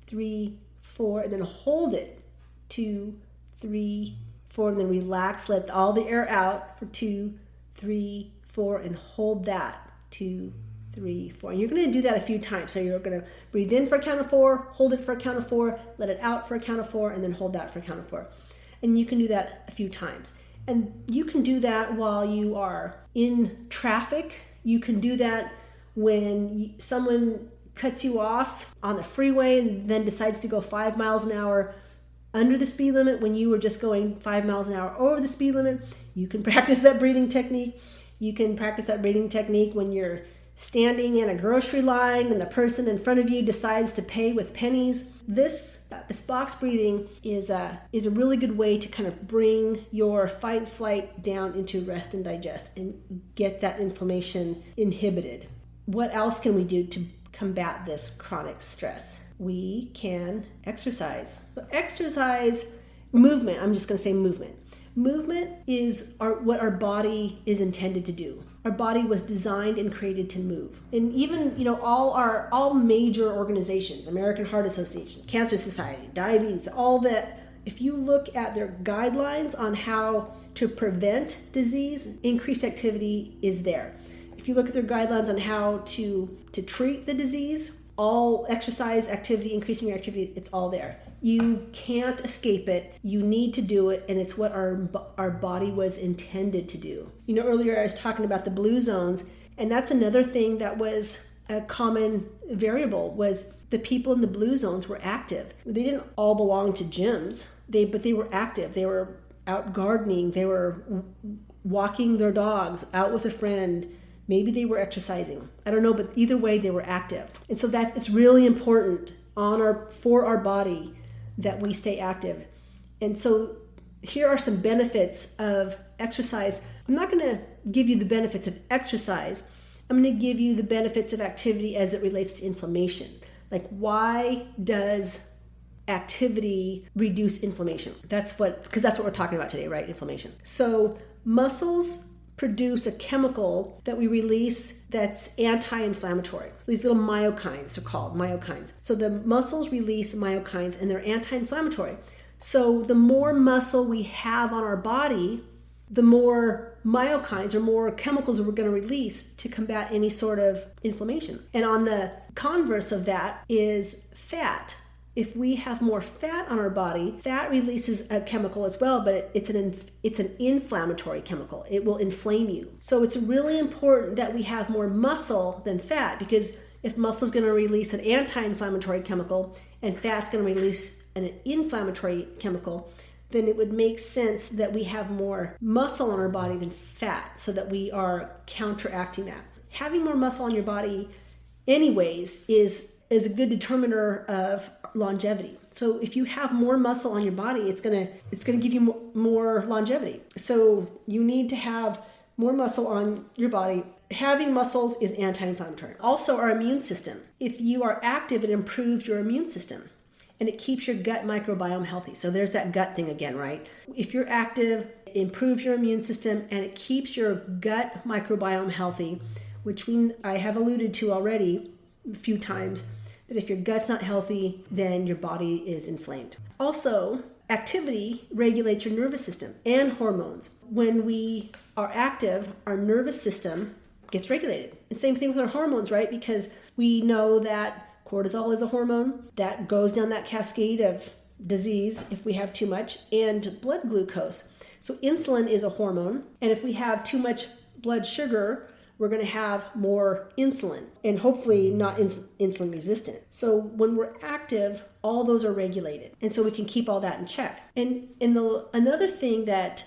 3, 4, and then hold it 2, 3, 4, and then relax. Let all the air out for 2, 3, 4, and hold that 2, 3, 4. And you're going to do that a few times. So you're going to breathe in for a count of 4, hold it for a count of 4, let it out for a count of 4, and then hold that for a count of 4. And you can do that a few times. And you can do that while you are in traffic. You can do that when someone cuts you off on the freeway and then decides to go 5 miles an hour under the speed limit when you were just going 5 miles an hour over the speed limit. You can practice that breathing technique. You can practice that breathing technique when you're standing in a grocery line and the person in front of you decides to pay with pennies. This box breathing is a really good way to kind of bring your fight flight down into rest and digest and get that inflammation inhibited. What else can we do to combat this chronic stress? We can exercise. So exercise, movement, I'm just going to say movement. Movement is what our body is intended to do. Our body was designed and created to move. And even, all major organizations, American Heart Association, Cancer Society, diabetes, all that, if you look at their guidelines on how to prevent disease, increased activity is there. If you look at their guidelines on how to treat the disease, all exercise, activity, increasing your activity, it's all there. You can't escape it. You need to do it, and it's what our body was intended to do. Earlier I was talking about the blue zones, and that's another thing that was a common variable, was the people in the blue zones were active. They didn't all belong to gyms, but they were active. They were out gardening. They were walking their dogs, out with a friend. Maybe they were exercising. I don't know, but either way, they were active. And so that it's really important for our body that we stay active. And so here are some benefits of exercise. I'm not going to give you the benefits of exercise. I'm going to give you the benefits of activity as it relates to inflammation. Like, why does activity reduce inflammation? Because that's what we're talking about today, right? Inflammation. So muscles produce a chemical that we release that's anti-inflammatory. These little myokines are called myokines. So the muscles release myokines and they're anti-inflammatory. So the more muscle we have on our body, the more myokines or more chemicals we're going to release to combat any sort of inflammation. And on the converse of that is fat. If we have more fat on our body, fat releases a chemical as well, but it's an inflammatory chemical. It will inflame you. So it's really important that we have more muscle than fat, because if muscle is going to release an anti-inflammatory chemical and fat's going to release an inflammatory chemical, then it would make sense that we have more muscle on our body than fat, so that we are counteracting that. Having more muscle on your body anyways is a good determiner of longevity. So if you have more muscle on your body, it's gonna give you more longevity. So you need to have more muscle on your body. Having muscles is anti-inflammatory. Also, our immune system. If you are active, it improves your immune system and it keeps your gut microbiome healthy. So there's that gut thing again, right? If you're active, it improves your immune system and it keeps your gut microbiome healthy, which I have alluded to already a few times. that if your gut's not healthy, then your body is inflamed. Also, activity regulates your nervous system and hormones. When we are active, our nervous system gets regulated. And same thing with our hormones, right? Because we know that cortisol is a hormone that goes down that cascade of disease if we have too much, and blood glucose. So insulin is a hormone, and if we have too much blood sugar, we're going to have more insulin, and hopefully not insulin resistant. So when we're active, all those are regulated, and so we can keep all that in check. And another thing that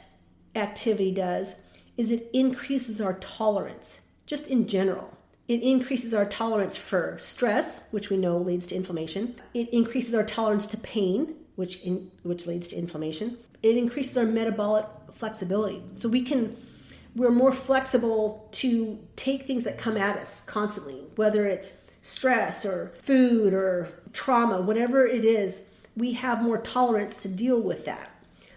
activity does is it increases our tolerance, just in general. It increases our tolerance for stress, which we know leads to inflammation. It increases our tolerance to pain, which leads to inflammation. It increases our metabolic flexibility. So we're more flexible to take things that come at us constantly, whether it's stress or food or trauma, whatever it is, we have more tolerance to deal with that.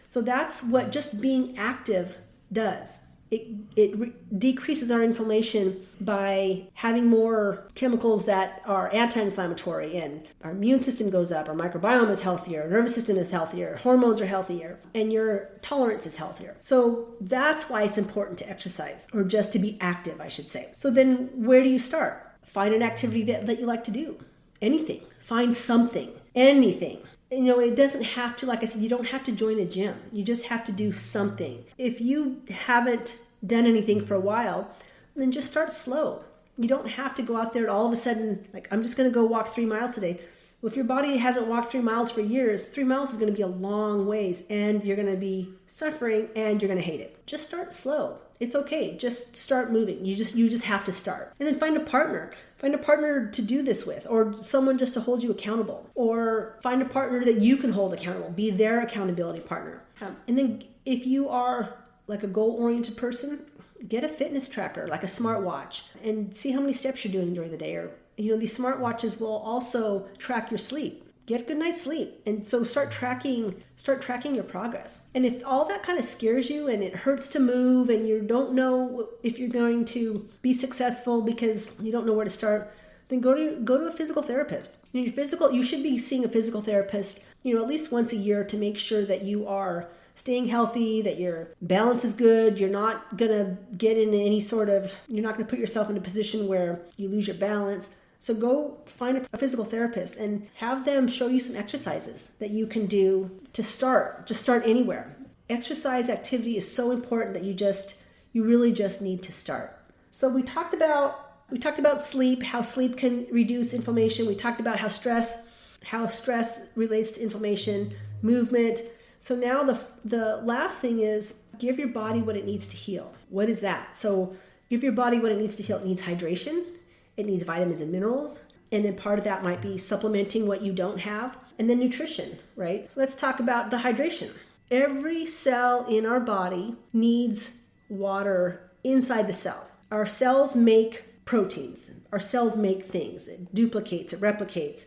So that's what just being active does. It decreases our inflammation by having more chemicals that are anti-inflammatory, and our immune system goes up, our microbiome is healthier, our nervous system is healthier, hormones are healthier, and your tolerance is healthier. So that's why it's important to exercise, or just to be active, I should say. So then where do you start? Find an activity that you like to do. Anything. Find something. Anything. It doesn't have to, like I said, you don't have to join a gym. You just have to do something. If you haven't done anything for a while, then just start slow. You don't have to go out there and all of a sudden, like, I'm just going to go walk 3 miles today. Well, if your body hasn't walked 3 miles for years, 3 miles is going to be a long ways, and you're going to be suffering and you're going to hate it. Just start slow. It's okay. Just start moving. You just have to start. And then find a partner. Find a partner to do this with, or someone just to hold you accountable, or find a partner that you can hold accountable. Be their accountability partner. And then if you are like a goal-oriented person, get a fitness tracker, like a smartwatch, and see how many steps you're doing during the day. Or, these smartwatches will also track your sleep. Get a good night's sleep. And so start tracking your progress. And if all that kind of scares you and it hurts to move and you don't know if you're going to be successful because you don't know where to start, then go to a physical therapist. You should be seeing a physical therapist, at least once a year, to make sure that you are staying healthy, that your balance is good, you're not going to get in you're not going to put yourself in a position where you lose your balance. So go find a physical therapist and have them show you some exercises that you can do to start. Just start anywhere. Exercise activity is so important that you really just need to start. So we talked about sleep, how sleep can reduce inflammation. We talked about how stress relates to inflammation, movement. So now the last thing is give your body what it needs to heal. What is that? So give your body what it needs to heal. It needs hydration. It needs vitamins and minerals. And then part of that might be supplementing what you don't have. And then nutrition, right? Let's talk about the hydration. Every cell in our body needs water inside the cell. Our cells make proteins. Our cells make things. It duplicates, it replicates,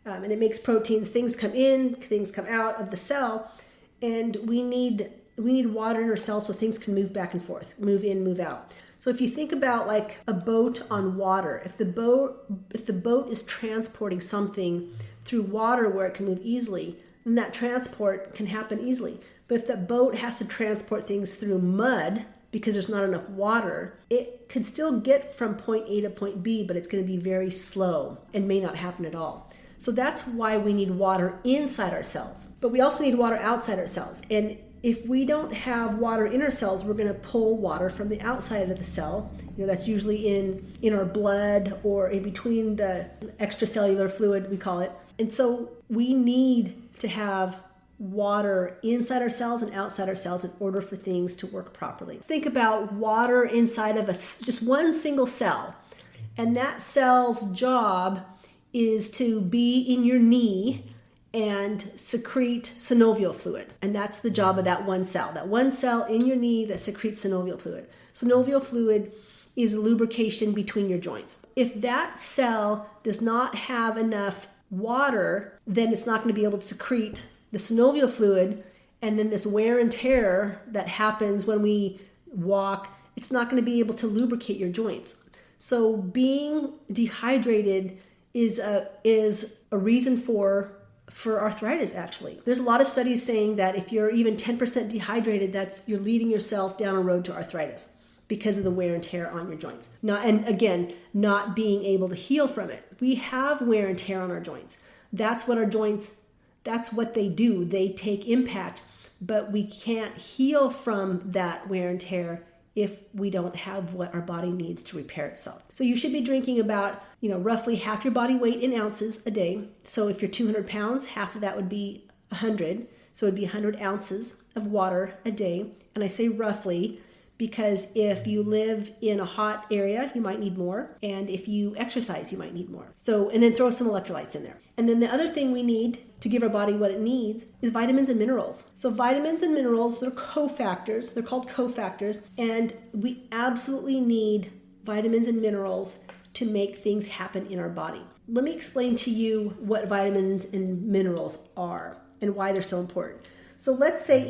and it makes proteins. Things come in, things come out of the cell. And we need water in our cells so things can move back and forth, move in, move out. So if you think about like a boat on water, if the boat is transporting something through water where it can move easily, then that transport can happen easily. But if the boat has to transport things through mud because there's not enough water, it could still get from point A to point B, but it's going to be very slow and may not happen at all. So that's why we need water inside our cells. But we also need water outside our cells. And if we don't have water in our cells, we're going to pull water from the outside of the cell. That's usually in our blood or in between the extracellular fluid, we call it. And so we need to have water inside our cells and outside our cells in order for things to work properly. Think about water inside of just one single cell. And that cell's job is to be in your knee and secrete synovial fluid. And that's the job of that one cell in your knee that secretes synovial fluid. Synovial fluid is lubrication between your joints. If that cell does not have enough water, then it's not going to be able to secrete the synovial fluid, and then this wear and tear that happens when we walk, it's not going to be able to lubricate your joints. So being dehydrated is a reason for arthritis. Actually, there's a lot of studies saying that if you're even 10% dehydrated, you're leading yourself down a road to arthritis because of the wear and tear on your joints. Not being able to heal from it. We have wear and tear on our joints. That's what our joints, that's what they do. They take impact, but we can't heal from that wear and tear if we don't have what our body needs to repair itself. So you should be drinking about, roughly half your body weight in ounces a day. So if you're 200 pounds, half of that would be 100. So it'd be 100 ounces of water a day. And I say roughly because if you live in a hot area, you might need more. And if you exercise, you might need more. So, and then throw some electrolytes in there. And then the other thing we need to give our body what it needs is vitamins and minerals. So vitamins and minerals, they're cofactors. They're called cofactors. And we absolutely need vitamins and minerals to make things happen in our body. Let me explain to you what vitamins and minerals are and why they're so important. So let's say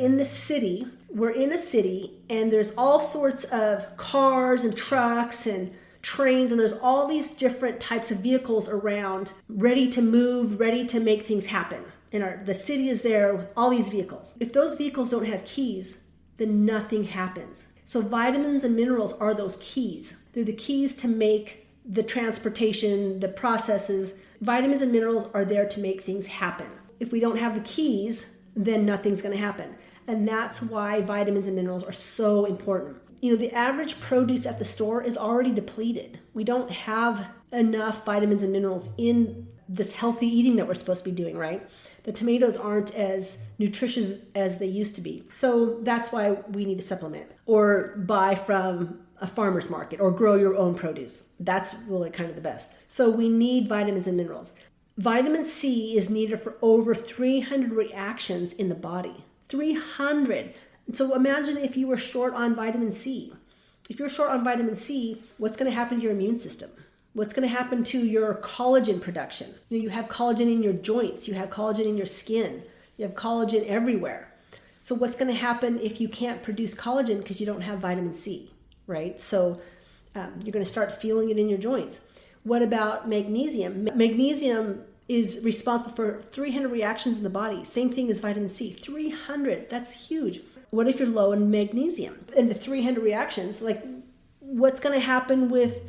we're in a city and there's all sorts of cars and trucks and trains, and there's all these different types of vehicles around, ready to move, ready to make things happen. And the city is there with all these vehicles. If those vehicles don't have keys, then nothing happens. So vitamins and minerals are those keys. They're the keys to make the transportation, the processes. Vitamins and minerals are there to make things happen. If we don't have the keys, then nothing's going to happen. And that's why vitamins and minerals are so important. The average produce at the store is already depleted. We don't have enough vitamins and minerals in this healthy eating that we're supposed to be doing, right? The tomatoes aren't as nutritious as they used to be. So that's why we need to supplement or buy from a farmer's market or grow your own produce. That's really kind of the best. So we need vitamins and minerals. Vitamin C is needed for over 300 reactions in the body. 300. So imagine if you were short on vitamin C. If you're short on vitamin C, what's going to happen to your immune system? What's going to happen to your collagen production? You have collagen in your joints. You have collagen in your skin. You have collagen everywhere. So what's going to happen if you can't produce collagen because you don't have vitamin C, right? So you're going to start feeling it in your joints. What about magnesium? Magnesium is responsible for 300 reactions in the body. Same thing as vitamin C, 300. That's huge. What if you're low in magnesium? And the 300 reactions, what's going to happen with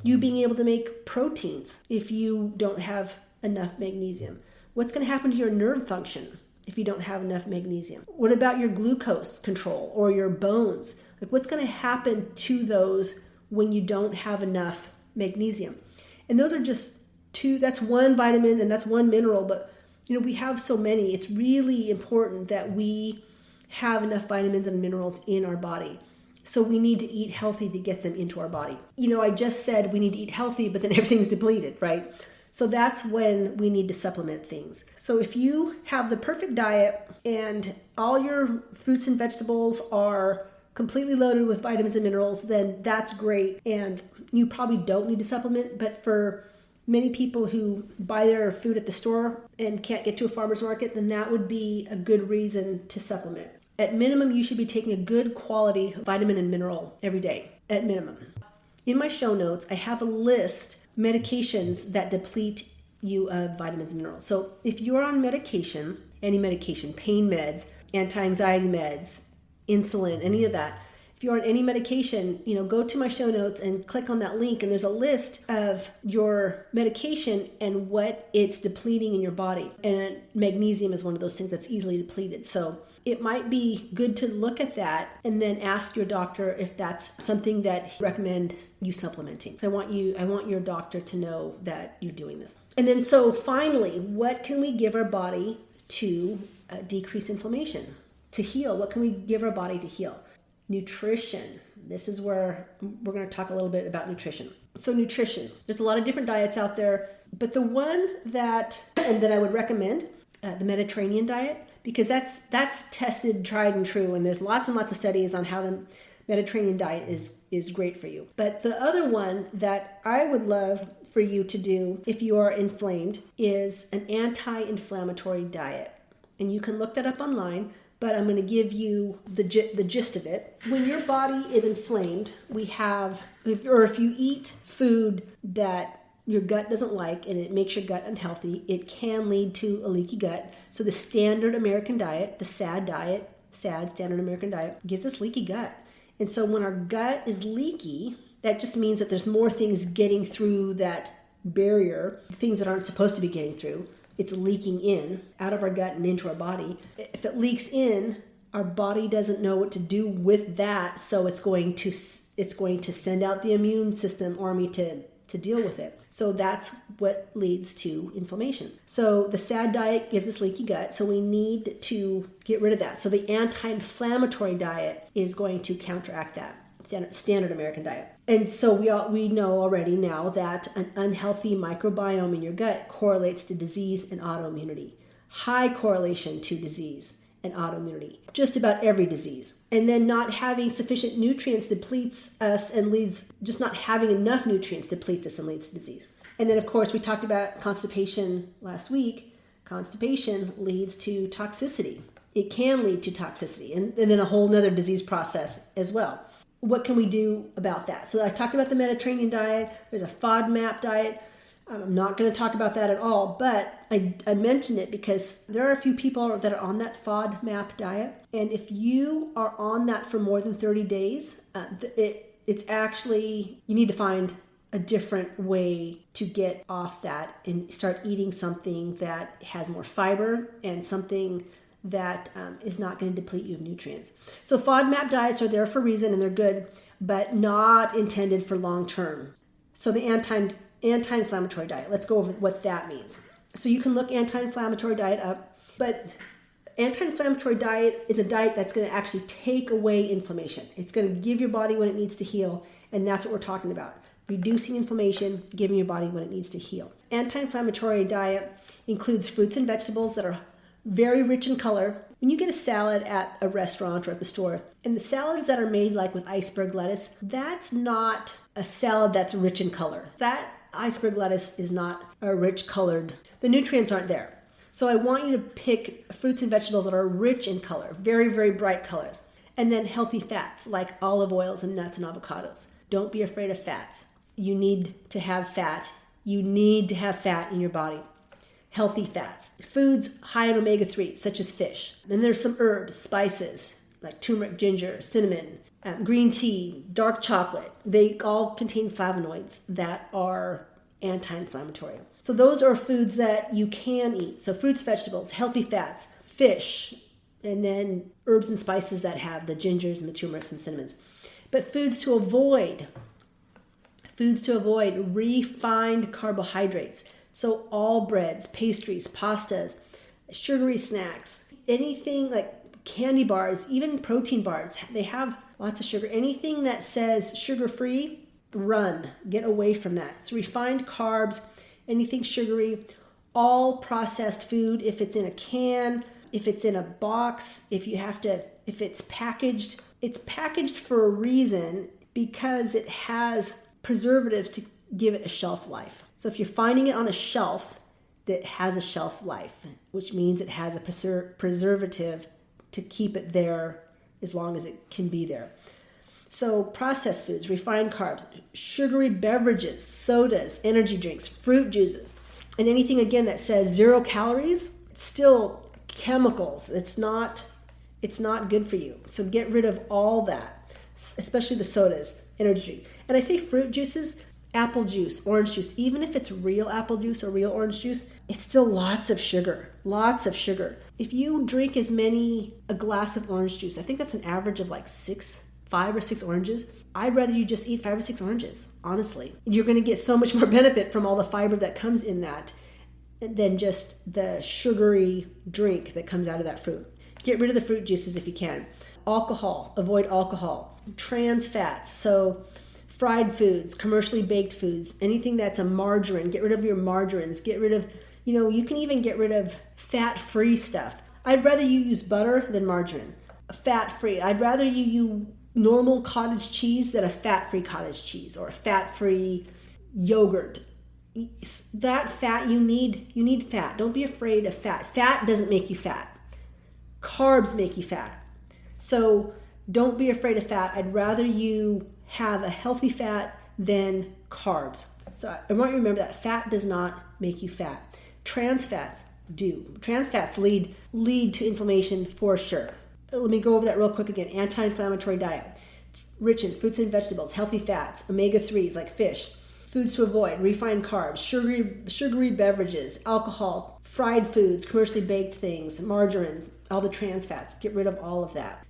you being able to make proteins if you don't have enough magnesium? What's going to happen to your nerve function if you don't have enough magnesium? What about your glucose control or your bones? What's going to happen to those when you don't have enough magnesium? And those are just two, that's one vitamin and that's one mineral, but we have so many. It's really important that we have enough vitamins and minerals in our body. So we need to eat healthy to get them into our body. I just said we need to eat healthy, but then everything's depleted, right? So that's when we need to supplement things. So if you have the perfect diet and all your fruits and vegetables are completely loaded with vitamins and minerals, then that's great. And you probably don't need to supplement, but for many people who buy their food at the store and can't get to a farmer's market, then that would be a good reason to supplement. At minimum, you should be taking a good quality vitamin and mineral every day, at minimum. In my show notes, I have a list of medications that deplete you of vitamins and minerals. So if you're on medication, any medication, pain meds, anti-anxiety meds, insulin, any of that, if you're on any medication, go to my show notes and click on that link, and there's a list of your medication and what it's depleting in your body. And magnesium is one of those things that's easily depleted. So it might be good to look at that and then ask your doctor if that's something that he recommends you supplementing. So I want your doctor to know that you're doing this. And then so finally, what can we give our body to decrease inflammation, to heal? What can we give our body to heal? Nutrition. This is where we're going to talk a little bit about nutrition. So nutrition, there's a lot of different diets out there, but the one that I would recommend, the Mediterranean diet, because that's tested, tried and true, and there's lots and lots of studies on how the Mediterranean diet is great for you. But the other one that I would love for you to do if you are inflamed is an anti-inflammatory diet. And you can look that up online, but I'm going to give you the gist of it. When your body is inflamed, if you eat food that your gut doesn't like and it makes your gut unhealthy, it can lead to a leaky gut. So the standard American diet, the SAD standard American diet, gives us leaky gut. And so when our gut is leaky, that just means that there's more things getting through that barrier, things that aren't supposed to be getting through. It's leaking in, out of our gut and into our body. If it leaks in, our body doesn't know what to do with that, so it's going to send out the immune system army to deal with it. So that's what leads to inflammation. So the SAD diet gives us leaky gut, so we need to get rid of that. So the anti-inflammatory diet is going to counteract that, standard American diet. And so we know already now that an unhealthy microbiome in your gut correlates to disease and autoimmunity. High correlation to disease and autoimmunity, just about every disease. And then not having sufficient nutrients depletes us and leads, just not having enough nutrients depletes us and leads to disease. And then of course we talked about constipation last week. Constipation leads to toxicity. It can lead to toxicity and then a whole nother disease process as well. What can we do about that? So I talked about the Mediterranean diet. There's a FODMAP diet. I'm not going to talk about that at all, but I mentioned it because there are a few people that are on that FODMAP diet. And if you are on that for more than 30 days, it's actually, you need to find a different way to get off that and start eating something that has more fiber and something that is not going to deplete you of nutrients. So FODMAP diets are there for a reason and they're good, but not intended for long term. So the anti-inflammatory diet, let's go over what that means. So you can look anti-inflammatory diet up, but anti-inflammatory diet is a diet that's going to actually take away inflammation. It's going to give your body what it needs to heal, and that's what we're talking about. Reducing inflammation, giving your body what it needs to heal. Anti-inflammatory diet includes fruits and vegetables that are very rich in color. When you get a salad at a restaurant or at the store, and the salads that are made like with iceberg lettuce, that's not a salad that's rich in color. That iceberg lettuce is not a rich colored, the nutrients aren't there. So I want you to pick fruits and vegetables that are rich in color, very, very bright colors. And then healthy fats like olive oils and nuts and avocados. Don't be afraid of fats. You need to have fat. You need to have fat in your body. Healthy fats. Foods high in omega-3, such as fish. Then there's some herbs, spices, like turmeric, ginger, cinnamon, green tea, dark chocolate. They all contain flavonoids that are anti-inflammatory. So those are foods that you can eat. So fruits, vegetables, healthy fats, fish, and then herbs and spices that have the gingers and the turmerics and cinnamons. But foods to avoid, refined carbohydrates. So all breads, pastries, pastas, sugary snacks, anything like candy bars, even protein bars, they have lots of sugar. Anything that says sugar-free, run, get away from that. So refined carbs, anything sugary, all processed food, if it's in a can, if it's in a box, if it's packaged for a reason because it has preservatives to give it a shelf life. So if you're finding it on a shelf that has a shelf life, which means it has a preservative to keep it there as long as it can be there. So processed foods, refined carbs, sugary beverages, sodas, energy drinks, fruit juices, and anything again that says 0 calories, it's still chemicals. It's not good for you. So get rid of all that, especially the sodas, energy drink. And I say fruit juices, apple juice, orange juice, even if it's real apple juice or real orange juice, it's still lots of sugar. If you drink a glass of orange juice, I think that's an average of like 5 or 6 oranges. I'd rather you just eat 5 or 6 oranges, honestly. You're going to get so much more benefit from all the fiber that comes in that than just the sugary drink that comes out of that fruit. Get rid of the fruit juices if you can. Alcohol, avoid alcohol. Trans fats, so fried foods, commercially baked foods, anything that's a margarine, get rid of your margarines, get rid of, you can even get rid of fat-free stuff. I'd rather you use butter than margarine. Fat-free. I'd rather you use normal cottage cheese than a fat-free cottage cheese or a fat-free yogurt. That fat, you need fat. Don't be afraid of fat. Fat doesn't make you fat. Carbs make you fat. So don't be afraid of fat. I'd rather you have a healthy fat than carbs. So I want you to remember that fat does not make you fat. Trans fats do. Trans fats lead to inflammation for sure. Let me go over that real quick again. Anti-inflammatory diet, rich in fruits and vegetables, healthy fats, omega-3s like fish, foods to avoid, refined carbs, sugary beverages, alcohol, fried foods, commercially baked things, margarines, all the trans fats. Get rid of all of that.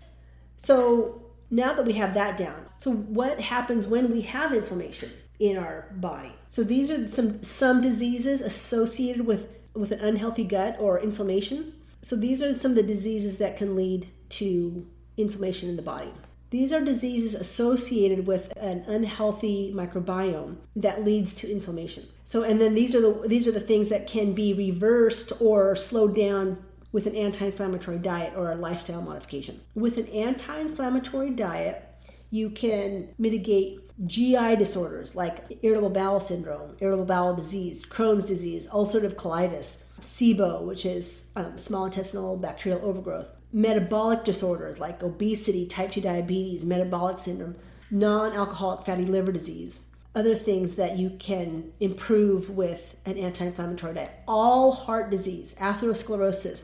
So now that we have that down, so what happens when we have inflammation in our body? So these are some diseases associated with an unhealthy gut or inflammation. So these are some of the diseases that can lead to inflammation in the body. These are diseases associated with an unhealthy microbiome that leads to inflammation. So, and then these are the things that can be reversed or slowed down with an anti-inflammatory diet or a lifestyle modification. With an anti-inflammatory diet, you can mitigate GI disorders like irritable bowel syndrome, irritable bowel disease, Crohn's disease, ulcerative colitis, SIBO, which is small intestinal bacterial overgrowth, metabolic disorders like obesity, type 2 diabetes, metabolic syndrome, non-alcoholic fatty liver disease, other things that you can improve with an anti-inflammatory diet. All heart disease, atherosclerosis,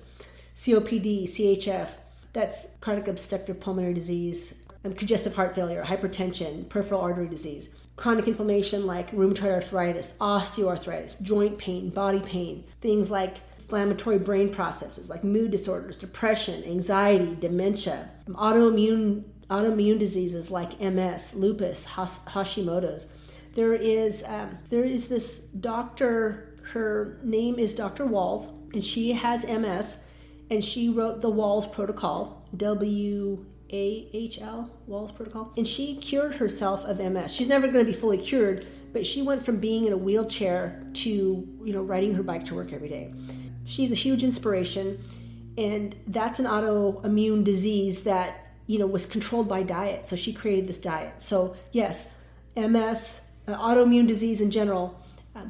COPD, CHF, that's chronic obstructive pulmonary disease, congestive heart failure, hypertension, peripheral artery disease, chronic inflammation like rheumatoid arthritis, osteoarthritis, joint pain, body pain, things like inflammatory brain processes like mood disorders, depression, anxiety, dementia, autoimmune diseases like MS, lupus, Hashimoto's. There is this doctor, her name is Dr. Walls, and she has MS, and she wrote the Walls Protocol, WAHL, Walls Protocol, and she cured herself of MS. She's never going to be fully cured, but she went from being in a wheelchair to, riding her bike to work every day. She's a huge inspiration, and that's an autoimmune disease that, was controlled by diet. So she created this diet. So yes, MS, autoimmune disease in general,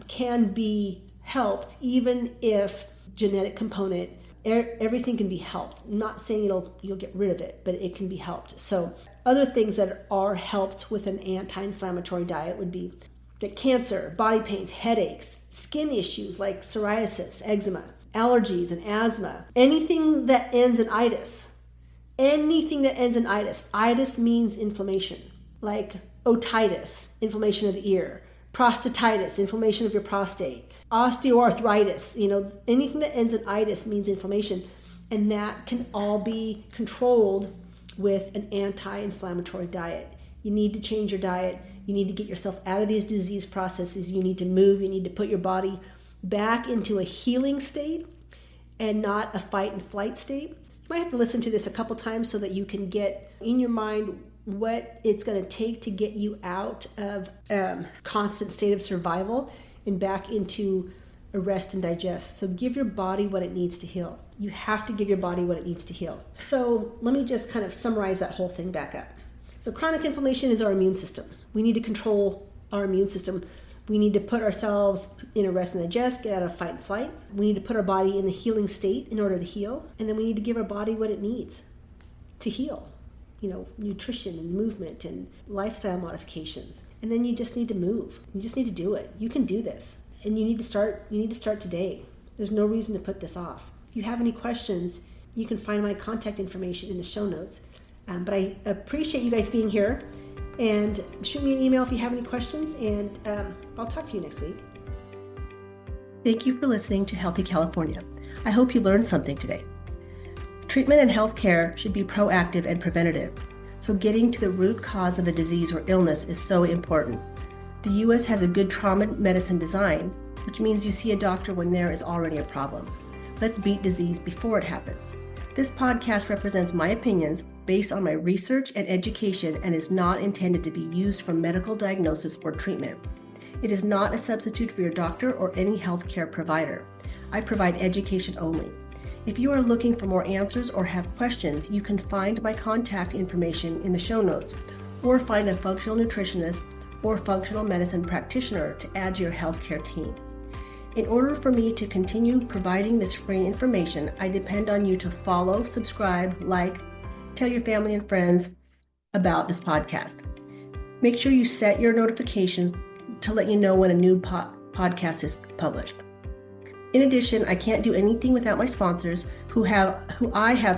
can be helped even if genetic component, everything can be helped. I'm not saying you'll get rid of it, but it can be helped. So other things that are helped with an anti-inflammatory diet would be that cancer, body pains, headaches, skin issues like psoriasis, eczema, allergies and asthma, anything that ends in itis. Itis means inflammation, like otitis, inflammation of the ear, prostatitis, inflammation of your prostate, osteoarthritis, anything that ends in itis means inflammation, and that can all be controlled with an anti-inflammatory diet. You need to change your diet. You need to get yourself out of these disease processes. You need to move. You need to put your body back into a healing state and not a fight and flight state. You might have to listen to this a couple times so that you can get in your mind what it's going to take to get you out of constant state of survival and back into a rest and digest. So give your body what it needs to heal. You have to give your body what it needs to heal. So let me just kind of summarize that whole thing back up. So chronic inflammation is our immune system. We need to control our immune system. We need to put ourselves in a rest and digest, get out of fight and flight. We need to put our body in a healing state in order to heal. And then we need to give our body what it needs to heal. Nutrition and movement and lifestyle modifications. And then you just need to move. You just need to do it. You can do this. And you need to start today. There's no reason to put this off. If you have any questions, you can find my contact information in the show notes. But I appreciate you guys being here. And shoot me an email if you have any questions, and I'll talk to you next week. Thank you for listening to Healthy California. I hope you learned something today. Treatment and healthcare should be proactive and preventative, so getting to the root cause of a disease or illness is so important. The U.S. has a good trauma medicine design, which means you see a doctor when there is already a problem. Let's beat disease before it happens. This podcast represents my opinions based on my research and education and is not intended to be used for medical diagnosis or treatment. It is not a substitute for your doctor or any healthcare provider. I provide education only. If you are looking for more answers or have questions, you can find my contact information in the show notes, or find a functional nutritionist or functional medicine practitioner to add to your healthcare team. In order for me to continue providing this free information, I depend on you to follow, subscribe, like, tell your family and friends about this podcast. Make sure you set your notifications to let you know when a new podcast is published. In addition, I can't do anything without my sponsors who I have